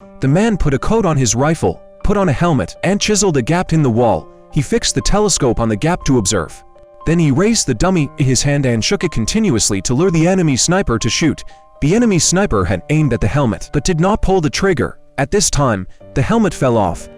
The man put a coat on his rifle, put on a helmet, and chiseled a gap in the wall. He fixed the telescope on the gap to observe. Then he raised the dummy in his hand and shook it continuously to lure the enemy sniper to shoot. The enemy sniper had aimed at the helmet, but did not pull the trigger. At this time, the helmet fell off.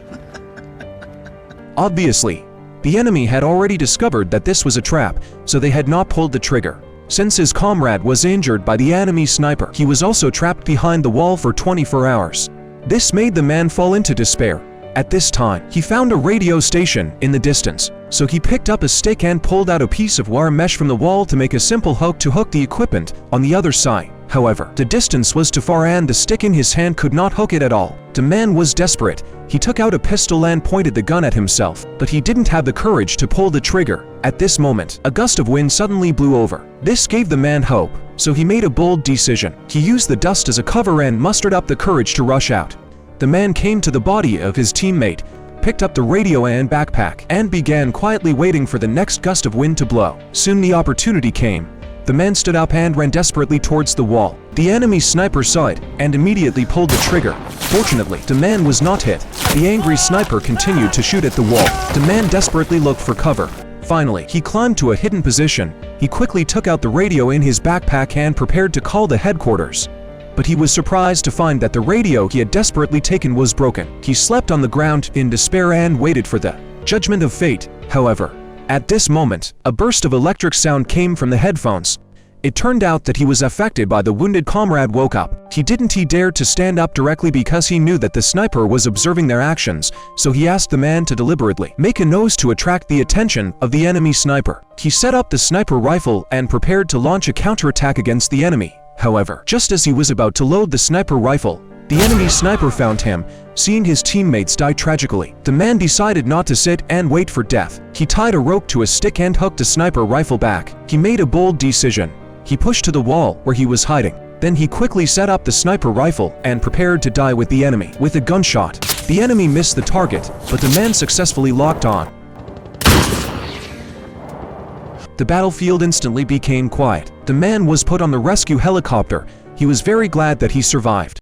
Obviously, the enemy had already discovered that this was a trap, so they had not pulled the trigger. Since his comrade was injured by the enemy sniper, he was also trapped behind the wall for 24 hours. This made the man fall into despair. At this time, he found a radio station in the distance, so he picked up a stick and pulled out a piece of wire mesh from the wall to make a simple hook to hook the equipment on the other side. However, the distance was too far and the stick in his hand could not hook it at all. The man was desperate. He took out a pistol and pointed the gun at himself, but he didn't have the courage to pull the trigger. At this moment, a gust of wind suddenly blew over. This gave the man hope, so he made a bold decision. He used the dust as a cover and mustered up the courage to rush out. The man came to the body of his teammate, picked up the radio and backpack, and began quietly waiting for the next gust of wind to blow. Soon the opportunity came. The man stood up and ran desperately towards the wall. The enemy sniper saw it and immediately pulled the trigger. Fortunately, the man was not hit. The angry sniper continued to shoot at the wall. The man desperately looked for cover. Finally, he climbed to a hidden position. He quickly took out the radio in his backpack and prepared to call the headquarters. But he was surprised to find that the radio he had desperately taken was broken. He slept on the ground in despair and waited for the judgment of fate. However, at this moment, a burst of electric sound came from the headphones. It turned out that he was affected by the wounded comrade woke up. He didn't dare to stand up directly because he knew that the sniper was observing their actions, so he asked the man to deliberately make a noise to attract the attention of the enemy sniper. He set up the sniper rifle and prepared to launch a counterattack against the enemy. However, just as he was about to load the sniper rifle, the enemy sniper found him. Seeing his teammates die tragically, the man decided not to sit and wait for death. He tied a rope to a stick and hooked the sniper rifle back. He made a bold decision. He pushed to the wall where he was hiding. Then he quickly set up the sniper rifle and prepared to die with the enemy. With a gunshot, the enemy missed the target, but the man successfully locked on. The battlefield instantly became quiet. The man was put on the rescue helicopter. He was very glad that he survived.